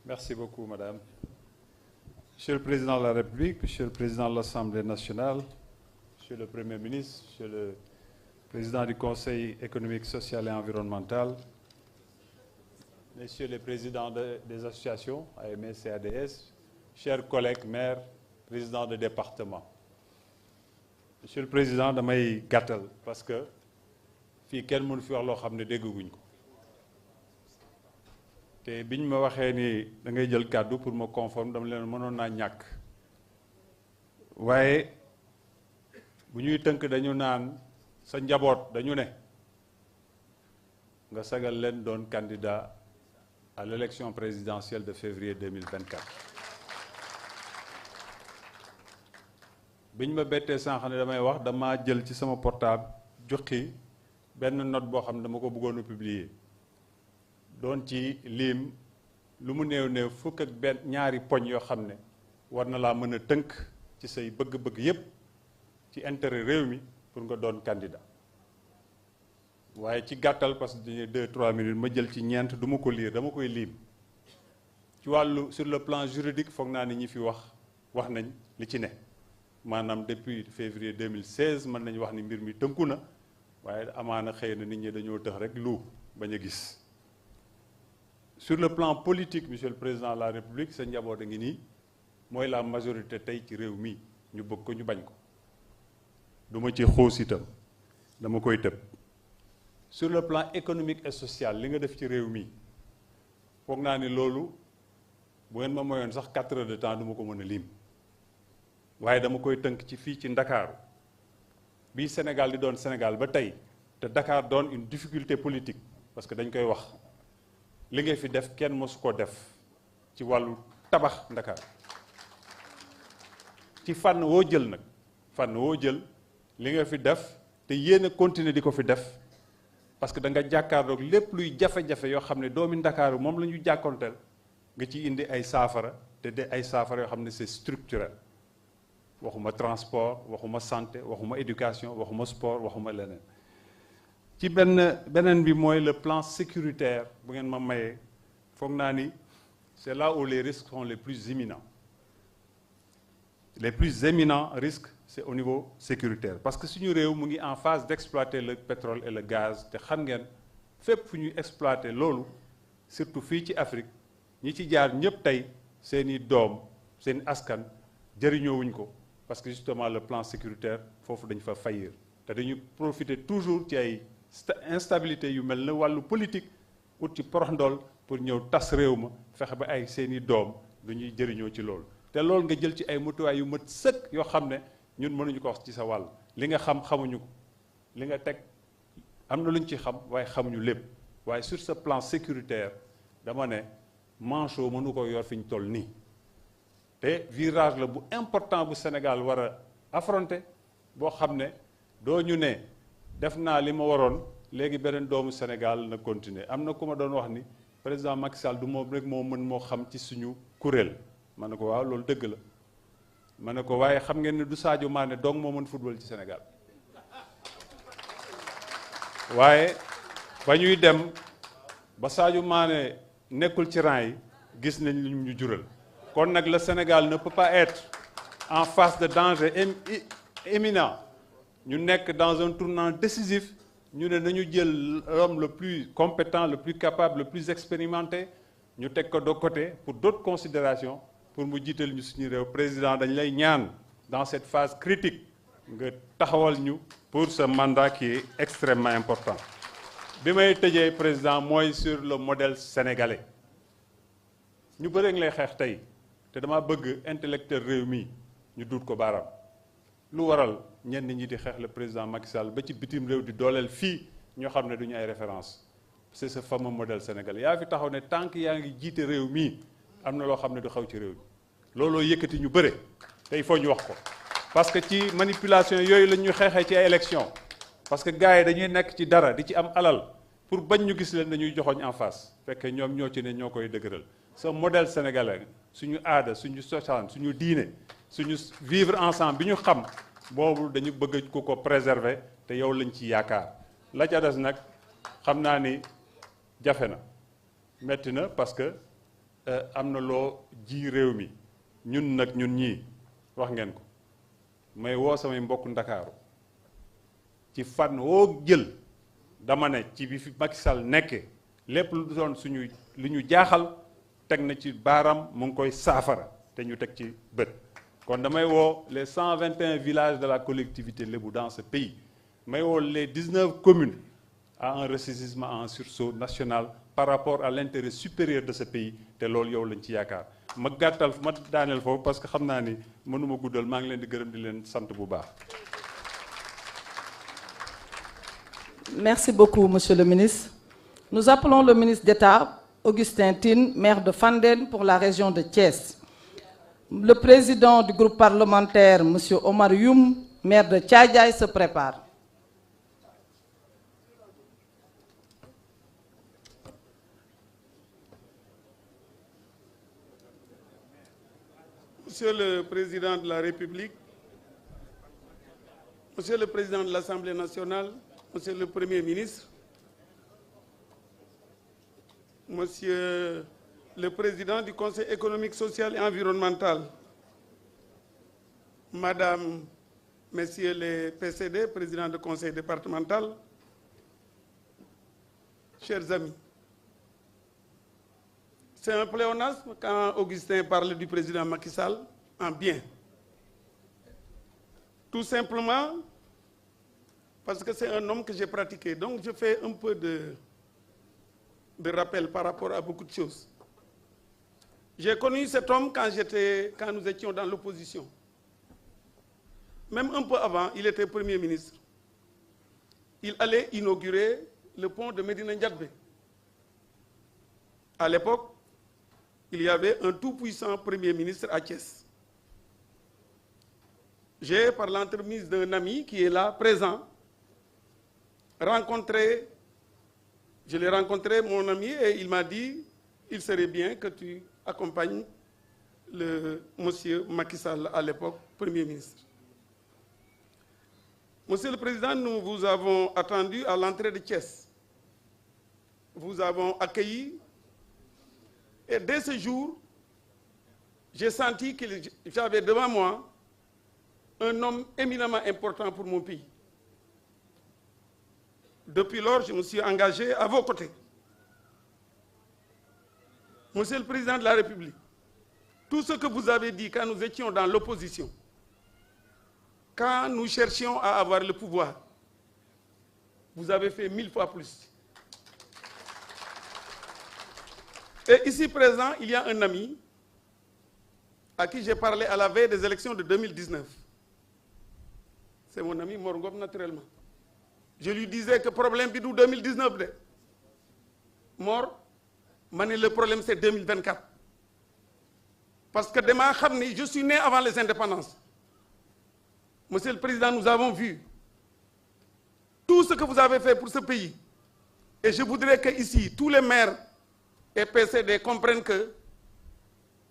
Merci beaucoup, Madame. Monsieur le Président de la République, Monsieur le Président de l'Assemblée nationale, Monsieur le Premier ministre, Monsieur le Président du Conseil économique, social et environnemental, Messieurs les Présidents des associations, AMS et ADS, chers collègues maires, présidents de département. Monsieur le Président, damay gàttal parce que fii kenn mënu fi wax loo xam ne dégguñ ko te biñ ma waxee ni da ngay jël kàddu pour ma conforme dama leen mënoon naa ñàkk waaye bu ñuy tënk dañu naan sa njaboot dañu ne nga sagal leen doon candidat à l'élection présidentielle de février 2024. biñ ma bettee sànq ne damay wax dama jël ci sama portable joxi benn note boo xam ne dama ko bëggoon a publier doon ci lim lu mu néew fukk ak benn ñaari poñ yoo xam ne war na laa mën a tënk ci say bëgg-bëgg yépp ci intérêt réew mi pour nga doon candidat waaye ci gàttal parce que dañuy 2-3 minutes ma jël ci ñeent du ma ko lire dama koy lim ci wàllu sur le plan juridique foog naa ni ñi fi wax nañ li ci ne maanaam depuis février 2016 mën nañu wax ni mbir mi tënku na waaye amaana xëy na nit ñi dañoo tëx rek lu bañ a gis. Sur le plan politique, Monsieur le Président de la République, sa njaboot a ngi nii mooy la majorité tey ci réew mi ñu bëgg ko ñu bañ ko du ma ci xuus itam dama koy tëb. Sur le plan économique et social li nga def ci réew mi foog naa ni loolu bu ngeen ma mayoon sax 4 heures de temps du ma ko mën a lim waaye dama koy tënk ci fii ci Ndakaaru bii Sénégal di doon Sénégal ba tey te Dakar doon une difficulté politique parce que dañ koy wax li nga fi def kenn mosu ko def ci wàllu tabax Ndakaar ci fànn woo jël nag fànn woo jël li nga fi def te yéen a continuer di ko fi def parce que da nga jàkkaarloog lépp luy jafe-jafe yoo xam ne doomi Ndakaaru moom la ñu jàkkoonteel nga ci indi ay saafara te de ay saafara yoo xam ne c'est structurel waxuma transport waxuma santé waxuma éducation waxuma sport waxuma leneen ci beneen bi mooy le plan sécuritaire bu ngeen ma mayee foog naa ni c'est là où les risques sont les plus imminents risques c'est au niveau sécuritaire parce que suñu réew mu ngi en phase d'exploiter le pétrole et le gaz te xam ngeen fépp fu ñuy exploiter loolu surtout fii ci Afrique ñi ci jaar ñëpp tey seeni doom seeni askan jëriñoowuñ ko parce que justement le plan sécuritaire foofu dañ fa faillir te dañu profiter toujours ci ay instabilité yu mel ne wàllu politique ut ci poroxndool pour ñëw tas réew ma fexe ba ay seeni doom du ñuy jëriñoo ci loolu te loolu nga jël ci ay mutuwaay yu mat sëkk yoo xam ne ñun mënuñu ko wax ci sa wàll li nga xam xamuñu ko li nga teg am na lu ñu ci xam waaye xamuñu lépp waaye sur ce plan sécuritaire dama ne Manchot mënu ko yor fi ñu toll nii te virage la bu important bu Sénégal war a affronter boo xam ne doo ñu ne def naa li ma waroon léegi beneen doomu Sénégal na continuer am na ku ma doon wax ni président Macky Sall du moom rek moo mën moo xam ci suñu kuréel ma ne ko waaw loolu dëgg la ma ne ko waaye xam ngeen ne du Sadio Mané dong moo mën football ci Sénégal waaye ba ñuy dem ba Sadio Mané nekkul ci rang yi gis nañ lu ñu jural kon nag le Sénégal ne peut pas être en face de danger imminent ñu nekk dans un tournant décisif ñu ne nañu jël l'homme le plus compétent le plus capable le plus expérimenté ñu teg ko de côté pour d'autres considérations pour mu jiital ñu suñu réew président dañ lay ñaan dans cette phase critique nga taxawal ñu pour ce mandat qui est extrêmement important bi may tëjee président mooy sur le modèle sénégalais ñu bëri ngi lay xeex tey te dama bëgg intellectuel réew mi ñu duut ko baaraam lu waral ñenn ñi di xeex le président Macky Sall ba ci bitim réew di dooleel fii ñoo xam ne duñu ay référence c'est ce fameux modèle sénégalais yaa fi taxaw ne tant que yaa ngi jiite réew mii am na loo xam ne du xaw ci réew mi looloo yëkkati ñu bëre te il faut ñu wax ko parce que ci manipulation yooyu la ñu xeexee ci ay élection parce que gars yi dañuy nekk ci dara di ci am alal pour bañ ñu gis leen dañuy joxoñ en face fekk ñoom ñoo ci ne ñoo koy dëgëral ce modèle sénégalais suñu aada suñu cosaan suñu diine suñu vivre ensemble bi ñu xam boobu dañu bëgg ku ko préserver te yow lañ ci yaakaar la ca des nag xam naa ni jafe na metti na parce que am na loo ji réew mi ñun nag ñun ñii wax ngeen ko may woo samay mbokk Ndakaaru ci fànn woo jël dama ne ci bi fi Macky Sall nekkee lépp lu doon suñu lu ñu jaaxal teg na ci baaram mu ngi koy saafara te ñu teg ci bët kon damay woo les 121 villages de la collectivité Lébou dans ce pays may woo les 19 communes à un ressaisissement en sursaut national par rapport à l'intérêt supérieur de ce pays te loolu yow lañ ci yaakaar ma gàttal ma daaneel foofu parce que xam naa ni mënuma guddal maa ngi leen di gërëm di leen sant bu baax. Merci beaucoup, Monsieur le ministre. Nous appelons le ministre d'État, Augustin Tine, maire de Fandène pour la région de Thiès. Le président du groupe parlementaire, Monsieur Omar Youm, maire de Thiadiaye, se prépare. Monsieur le Président de la République, Monsieur le Président de l'Assemblée nationale, Monsieur le Premier ministre, Monsieur le Président du Conseil économique, social et environnemental, Madame, Messieurs les PCD, Présidents du Conseil départemental, chers amis, c'est un pléonasme quand Augustin parle du président Macky Sall en bien. Tout simplement parce que c'est un homme que j'ai pratiqué. Donc je fais un peu de rappel par rapport à beaucoup de choses. J'ai connu cet homme quand nous étions dans l'opposition. Même un peu avant, il était Premier ministre. Il allait inaugurer le pont de Médina Ndiadbé. À l'époque, il y avait un tout-puissant Premier ministre à Thiès. J'ai, par l'entremise d'un ami qui est là, présent, je l'ai rencontré, mon ami, et il m'a dit, il serait bien que tu accompagnes le monsieur Macky Sall, à l'époque, Premier ministre. Monsieur le Président, nous vous avons attendu à l'entrée de Thiès. Vous avons accueilli, et dès ce jour, j'ai senti que j'avais devant moi un homme éminemment important pour mon pays. Depuis lors, je me suis engagé à vos côtés. Monsieur le Président de la République, tout ce que vous avez dit quand nous étions dans l'opposition, quand nous cherchions à avoir le pouvoir, vous avez fait 1000 fois plus. Et ici présent, il y a un ami à qui j'ai parlé à la veille des élections de 2019. C'est mon ami Mor Ngom, naturellement. Je lui disais que problème bidou 2019 de Mor, le problème c'est 2024. Parce que demain, je suis né avant les indépendances. Monsieur le Président, nous avons vu tout ce que vous avez fait pour ce pays. Et je voudrais que ici, tous les maires et PCD comprennent que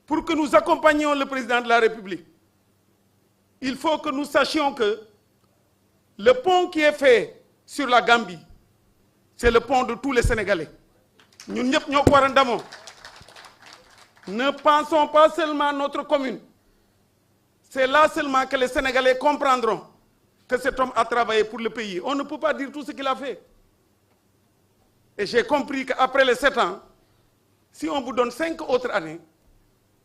pour que nous accompagnions le Président de la République, il faut que nous sachions que le pont qui est fait sur la Gambie, c'est le pont de tous les Sénégalais. Nous ne pensons pas seulement à notre commune. C'est là seulement que les Sénégalais comprendront que cet homme a travaillé pour le pays. On ne peut pas dire tout ce qu'il a fait. Et j'ai compris qu'après les 7 ans, si on vous donne 5 autres années,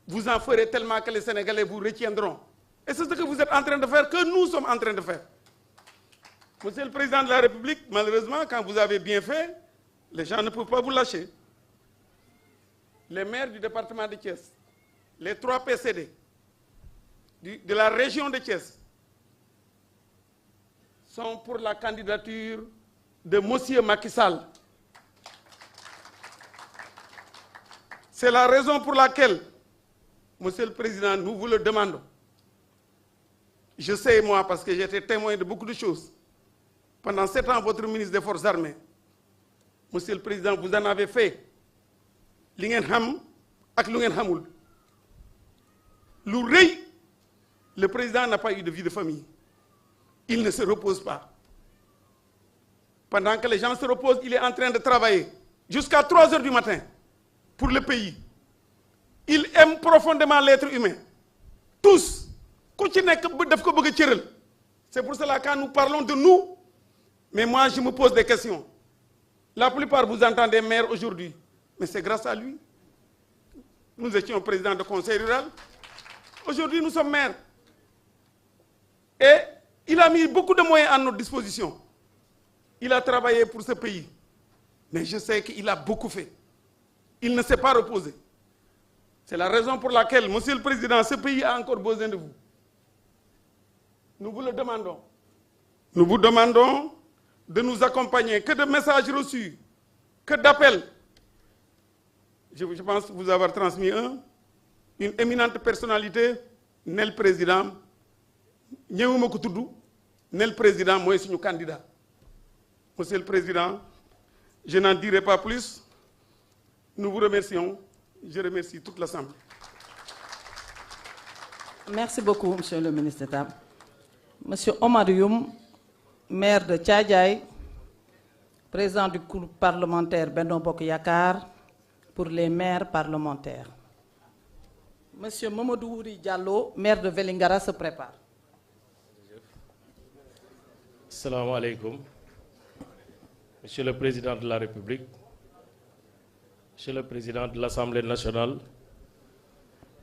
vous en ferez tellement que les Sénégalais vous retiendront. Et c'est ce que vous êtes en train de faire, que nous sommes en train de faire. Monsieur le Président de la République, malheureusement, quand vous avez bien fait, les gens ne peuvent pas vous lâcher. Les maires du département de Thiès, les 3 PCD de la région de Thiès sont pour la candidature de monsieur Macky Sall. C'est la raison pour laquelle, Monsieur le Président, nous vous le demandons. Je sais, moi, parce que j'ai été témoin de beaucoup de choses. Pendant 7 ans, votre ministre des Forces armées, Monsieur le Président, vous en avez fait. Le président n'a pas eu de vie de famille. Il ne se repose pas. Pendant que les gens se reposent, il est en train de travailler jusqu'à 3 heures du matin pour le pays. il aime profondément l'être humain. Tous. C'est pour cela que quand nous parlons de nous, mais moi je me pose des questions. La plupart vous entendez maire aujourd'hui, mais c'est grâce à lui. Nous étions président de conseil rural. Aujourd'hui nous sommes maires. Et il a mis beaucoup de moyens à notre disposition. Il a travaillé pour ce pays. Mais je sais qu'il a beaucoup fait. Il ne s'est pas reposé. C'est la raison pour laquelle, Monsieur le Président, ce pays a encore besoin de vous. Nous vous le demandons. Nous vous demandons de nous accompagner. Que de messages reçus, que d'appels. Je pense vous avoir transmis une éminente personnalité, n'est le président. N'est le président, moi, je suis candidat. Monsieur le Président, je n'en dirai pas plus. Nous vous remercions. Je remercie toute l'Assemblée. Merci beaucoup, Monsieur le ministre d'État. Monsieur Omar Youm, maire de Thiadiaye, président du groupe parlementaire Benno Bokk Yakaar pour les maires parlementaires. Monsieur Mamadou Wuri Diallo, maire de Vélingara, se prépare. Assalamu alaikum. Monsieur le Président de la République, Monsieur le Président de l'Assemblée nationale,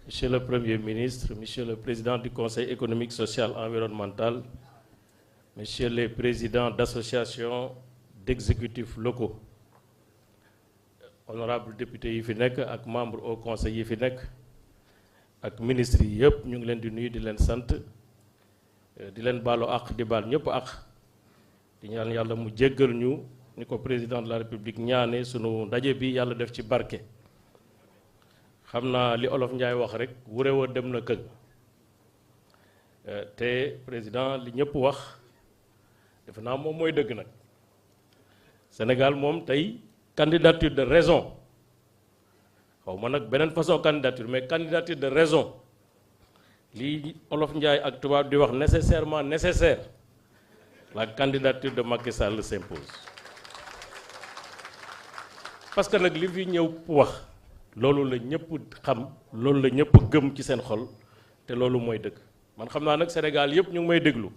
Monsieur le Premier ministre, Monsieur le Président du Conseil économique, social et environnemental, Monsieur les présidents d'associations d'exécutifs locaux, honorables députés yi fi nekk ak membres au conseil yi fi nekk ak ministres yi yëpp ñu ngi leen di nuyu di leen sant di leen baalu àq di baal ñëpp àq di ñaan yàlla mu jéggal ñu ni ko président de la république ñaane sunu ndaje bi yàlla def ci barke. xam naa li olof Njaay wax rek wure wa dem na këg te président li ñëpp wax defe naa moom mooy dëgg nag Sénégal moom tey candidature de raison xaw ma nag beneen façon candidature mais candidature de raison li olof Njaay ak tubaab di wax nécessairement nécessaire la candidature de Macky Sall s'impose parce que nag li fi ñëw wax loolu la ñëpp xam loolu la ñëpp gëm ci seen xol te loolu mooy dëgg man xam naa nag Sénégal yëpp ñu ngi may déglu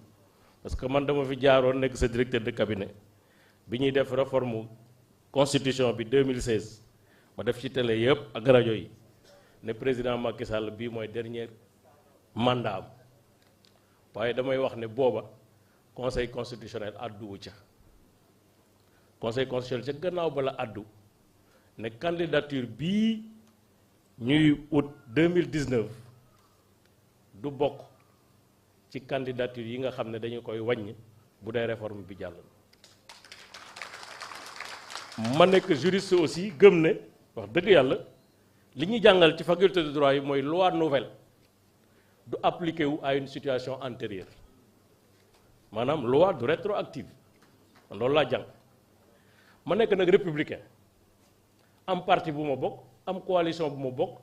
parce que man dama fi jaaroon nekk sa directeur de cabinet bi ñuy def réforme constitution bi 2016 ma def ci télé yëpp ak rajo yi ne président Macky Sall bii mooy dernier mandat am waaye damay wax ne booba conseil constitutionnel adduwu ca conseil constitutionnel ca gannaaw bala addu ne candidature bii ñuy ut 2019 du bokk ci candidature yi nga xam ne dañu koy wàññi bu dee réforme bi jàll ma nekk juriste aussi gëm ne wax dëgg yàlla li ñuy jàngal ci faculté de droit yi mooy loi nouvelle du appliqué wu à une situation antérieure maanaam loi du rétroactive loolu laa jàng ma nekk nag républicain am parti bu ma bokk am coalition bu ma bokk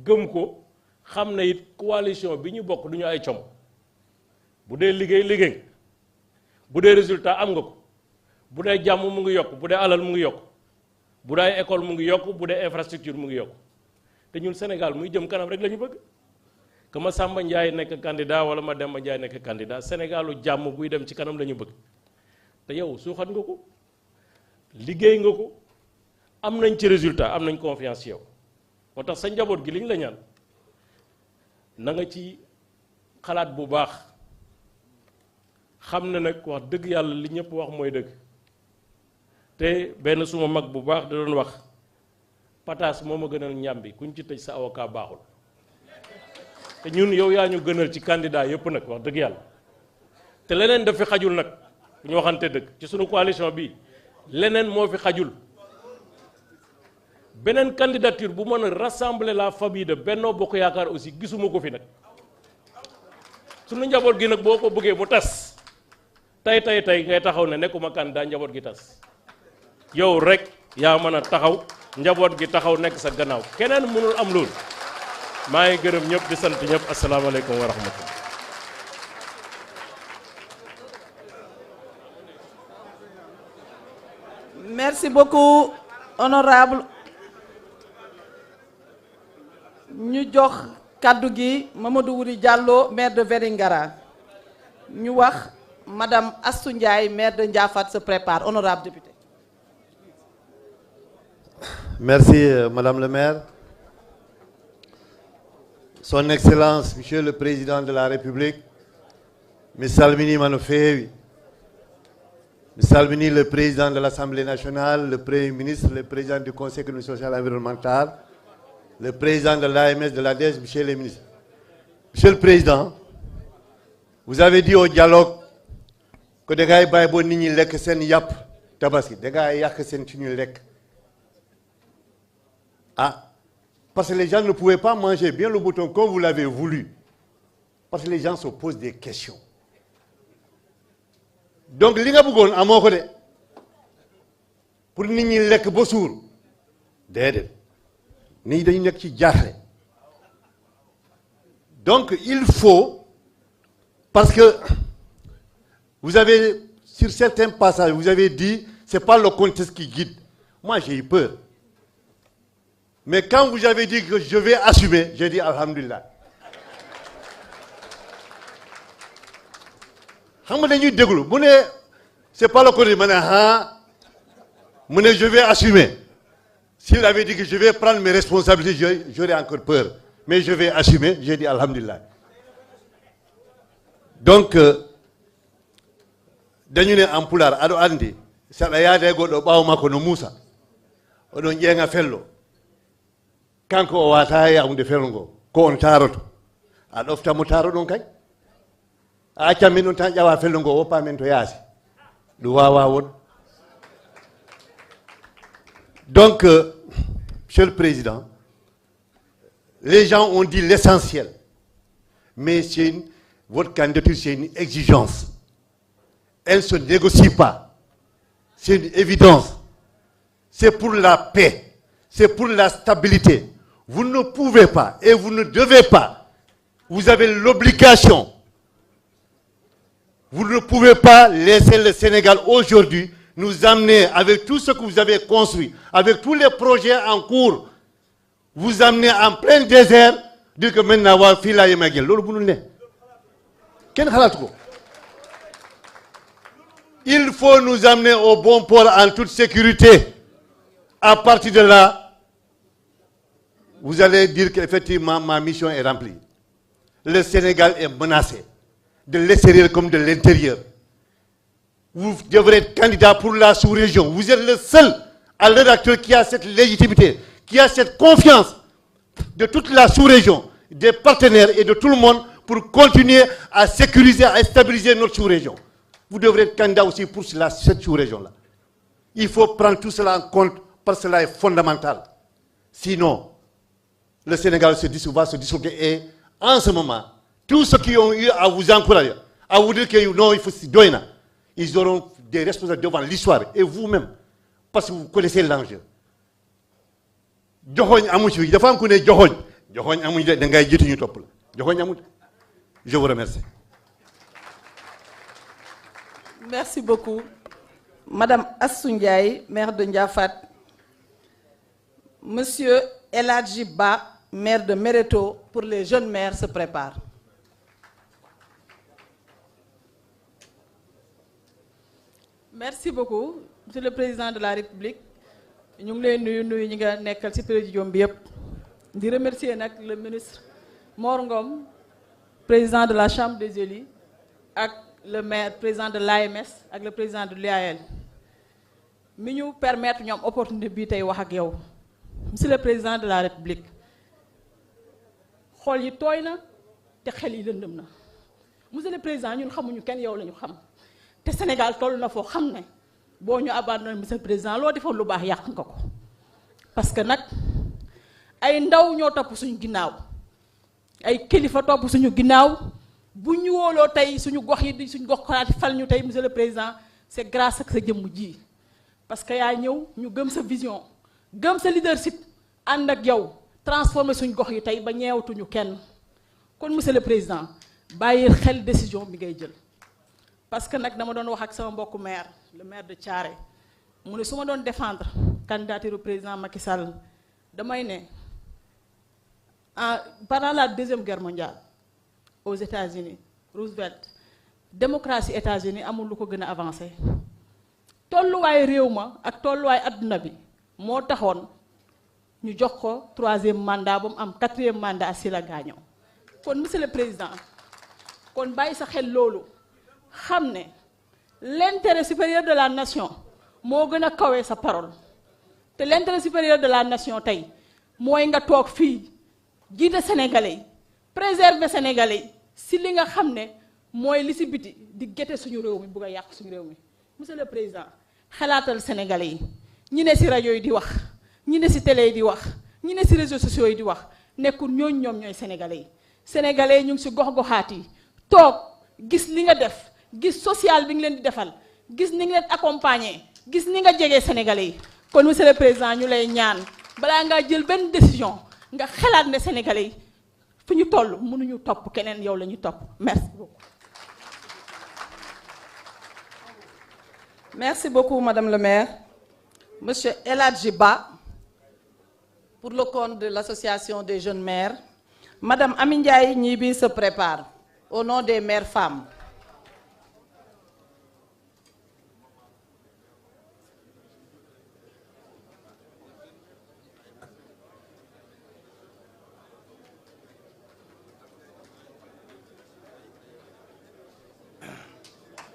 gëm ko xam ne it coalition bi ñu bokk du ñu ay com bu dee liggéey bu dee résultat am nga ko bu dee jàmm mu ngi yokk bu dee alal mu ngi yokk bu dee école mu ngi yokk bu dee infrastructure mu ngi yokk te ñun Sénégal muy jëm kanam rek la ñu bëgg que ma Samba Ndiaye nekk candidat wala ma Demba Ndiaye nekk candidat Sénégalu jàmm buy dem ci kanam la ñu bëgg te yow suuxat nga ko liggéey nga ko am nañ ci résultat am nañ confiance ci yow moo tax sa njaboot gi liñ la ñaan na nga ci xalaat bu baax xam ne nag wax dëgg yàlla li ñëpp wax mooy dëgg te benn suma mag bu baax da doon wax pataas moo ma gënal ñàmbi kuñ ci tëj sa avocat baaxul te ñun yow yaa ñu gënal ci candidat yëpp nag wax dëgg yàlla te leneen daf fi xajul nag bu ñu waxante dëgg ci sunu coalition bi leneen moo fi xajul beneen candidature bu mën a rassembler la famille de Benno Bokk Yaakaar aussi gisuma ko fi nag sunu njaboot gi nag boo ko bëggee mu tas tey ngay taxaw ne nekkuma candidat njaboot gi tas yow rek yaa mën a taxaw njaboot gi taxaw nekk sa gannaaw keneen mënul am loolu maa ngi gërëm ñëpp di sant ñëpp asalaamaaleykum wa rahmatullah. Merci beaucoup, honorable. ñu jox kaddu gi Mamadou Wuri Diallo maire de Vélingara ñu wax madame Astou Ndiaye maire de Ndiafate se prépare. Honorable député. Merci madame le maire. Son Excellence Monsieur le Président de la République, mi salmini mano feewi. Mi salmini le Président de l'Assemblée nationale, le Premier ministre, le Président du Conseil économique, social et environnemental, le Président de l'AMS, de l'ADES, Monsieur le ministre. Monsieur le Président, vous avez dit au dialogue que des gars bay bo nit ñi lekk seen yàpp tabaski des gars yàq seen ci ñu lekk. Ah, parce que les gens ne pouvaient pas manger bien le mouton comme vous l'avez voulu. Parce que les gens se posent des questions. Donc li nga bëggoon amoo ko de pour nit ñi lekk ba suur déedéet nit ñi dañu nekk ci jaaxle. Donc il faut, parce que vous avez, sur certains passages, vous avez dit, c'est pas le contexte qui guide. Moi j'ai eu peur. Mais quand vous avez dit que je vais assumer, j'ai dit alhamdulillah. Xam nga dañuy déglu bu ne c'est pas le contexte ma ne ah mu ne je vais assumer. S'il avait dit que je vais prendre mes responsabilités, j'aurais encore peur. Mais je vais assumer, j'ai dit alhamdulillah. Donc dañu ne en pulaar aɗo andi saɗa yaade goɗɗo ɓaawo makko no Moussa oɗon ƴeeŋa fello kanko o wata yahude fello ngo ko on taroto a ɗoftamo taro ɗon kay a accan min ɗon tan ƴawa fello ngo woppa men to yaasi ɗum wawa won. Donc Monsieur le Président, les gens ont dit l'essentiel, mais votre candidature c'est une exigence. Elle ne se négocie pas. C'est une évidence. C'est pour la paix. C'est pour la stabilité. Vous ne pouvez pas et vous ne devez pas. Vous avez l'obligation. Vous ne pouvez pas laisser le Sénégal aujourd'hui nous amener avec tout ce que vous avez construit, avec tous les projets en cours, vous amener en plein désert, dire que maintenant, voilà, fii laa yemee ak yéen loolu mënul ne kenn xalaatu ko. Il faut nous amener au bon port en toute sécurité. À partir de là, vous allez dire qu'effectivement ma mission est remplie. Le Sénégal est menacé, de l'extérieur comme de l'intérieur. Vous devrez être candidat pour la sous-région. Vous êtes le seul à l'heure actuelle qui a cette légitimité, qui a cette confiance de toute la sous-région, des partenaires et de tout le monde pour continuer à sécuriser, à stabiliser notre sous-région. Vous devrez être candidat aussi pour cette sous-région-là. Il faut prendre tout cela en compte parce que cela est fondamental. Sinon, le Sénégal va se disloquer et en ce moment, tous ceux qui ont eu à vous encourager, à vous dire que non, il faut se doyer, ils auront des responsables devant l'histoire et vous-même, parce que vous connaissez l'enjeu. Je vous remercie. Merci beaucoup. Madame Astou Ndiaye, maire de Ndiafate. Monsieur El Hadji Ba, maire de Méréto, pour les jeunes maires se prépare. Merci beaucoup, Monsieur le Président de la République. Nous voulons remercier le ministre Mor Ngom, président de la Chambre des élus, et le maire, président de l'AMS, et le président de l'UAL. Nous nous permettre une opportunité de wax ak yow. Monsieur le Président de la République, xol yi tooy na te xel yi lëndëm na. Monsieur le Président, ñun xamuñu kenn yow lañu xam. Te Sénégal toll na foo xam ne boo ñu abandonné Monsieur le Président loo defoon lu baax yàq nga ko. Parce que nag ay ndaw ñoo topp suñu ginnaaw ay kilifa topp suñu ginnaaw bu ñu wóoloo tey suñu gox yi suñu gox xalaat fal ñu tey Monsieur le Président c'est grâce ak sa jëmm ji. Parce que yaa ñëw ñu gëm sa vision gëm sa leadership ànd ak yow transformer suñu gox yi tey ba ñeewatuñu kenn kon Monsieur le Président bàyyil xel décision bi ngay jël. Parce que nag dama doon wax ak sama mbokku maire le maire de Thiaré mu ne su ma doon défendre candidature au président Macky Sall damay ne pendant la Deuxième Guerre mondiale aux États-Unis Roosevelt démocratie États-Unis amul lu ko gën a avancé tolluwaay réew ma ak tolluwaay adduna bi moo taxoon ñu jox ko 3e mandat ba mu am 4e mandat si la gaañoo kon monsieur le président kon bàyyi sa xel loolu xam ne l'intérêt supérieur de la nation moo gën a kawe sa parole te l'intérêt supérieur de la nation tey mooy nga toog fii jiite sénégalais yi préserver sénégalais yi si li nga xam ne mooy li si biti di gete suñu réew mi bugg a yàq suñu réew mi monsieur le président xalaatal sénégalais yi ñi ne si rajo yi di wax ñi ne si télé yi di wax ñi ne si réseaux sociaux yi di wax nekkul ñooñu ñoom ñooy sénégalais yi sénégalais yi ñu ngi si gox-goxaat yi toog gis li nga def gis social bi nga leen di defal gis ni nga leen accompagner gis ni nga jegee sénégalais yi kon monsieur le président ñu lay ñaan balaa ngaa jël benn décision nga xalaat ne sénégalais yi fi ñu toll mënuñu topp keneen yow la ñu topp merci beaucoup. Merci beaucoup madame le maire. Monsieur El Hadji Ba pour le compte de l'association des jeunes maires. Madame Amy Ndiaye Gniby se prépare au nom des maires femmes.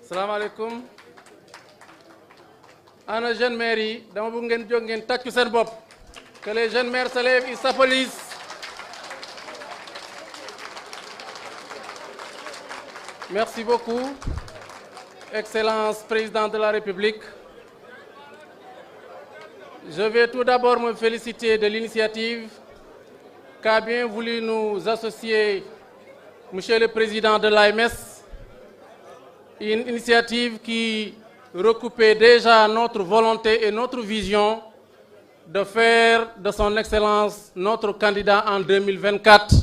salaamaaleykum ana jeune maires yi dama bëgg ngeen jóg ngeen tàccu seen bopp que les jeunes maires se lèvent ils s'applaudissent. Merci beaucoup Excellence Président de la République. Je vais tout d'abord me féliciter de l'initiative qu'a bien voulu nous associer Monsieur le Président de l'AMS. Une initiative qui recoupait déjà notre volonté et notre vision de faire de son Excellence notre candidat en 2024.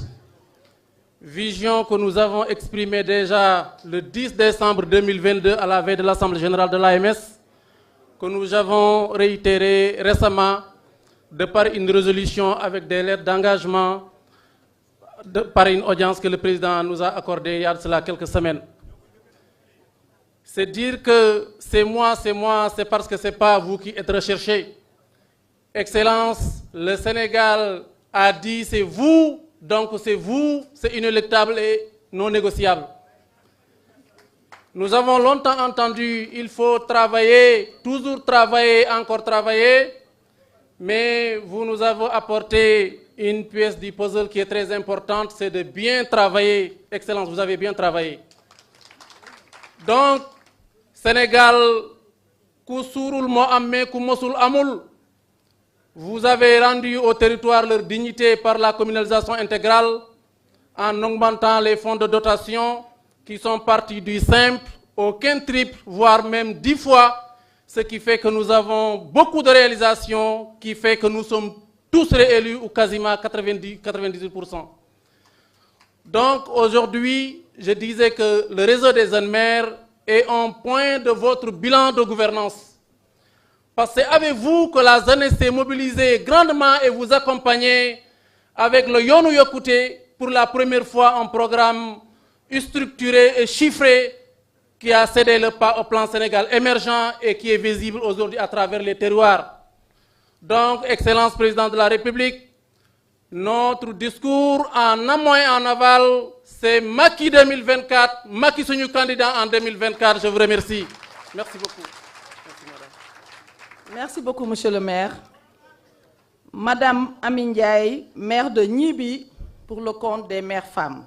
Vision que nous avons exprimée déjà le 10 décembre 2022 à la veille de l'Assemblée générale de l'AMS, que nous avons réitérée récemment de par une résolution avec des lettres d'engagement, par une audience que le Président nous a accordée il y a de cela quelques semaines. C'est dire que c'est moi, c'est parce que ce n'est pas vous qui êtes recherché. Excellence, le Sénégal a dit c'est vous, donc c'est vous, c'est inéluctable et non négociable. Nous avons longtemps entendu, il faut travailler, toujours travailler, encore travailler, mais vous nous avez apporté une pièce du puzzle qui est très importante, c'est de bien travailler. Excellence, vous avez bien travaillé. Donc, Sénégal, vous avez rendu au territoire leur dignité par la communalisation intégrale en augmentant les fonds de dotation qui sont partis du simple au quintuple, voire même 10 fois, ce qui fait que nous avons beaucoup de réalisations, qui fait que nous sommes tous réélus ou quasiment 98%. Donc aujourd'hui, je disais que le réseau des jeunes maires est un point de votre bilan de gouvernance. Parce que c'est avec vous que la jeunesse s'est mobilisée grandement et vous accompagnez avec le Yonou Yokouté pour la première fois un programme structuré et chiffré qui a cédé le pas au plan Sénégal émergent et qui est visible aujourd'hui à travers les terroirs. Donc, Excellence Président de la République, notre discours en amont et en aval, c'est Macky 2024, Macky Souniou candidat en 2024. Je vous remercie. Merci beaucoup. Merci, madame. Merci beaucoup, monsieur le maire. Madame Amy Ndiaye, maire de Gniby, pour le compte des maires femmes.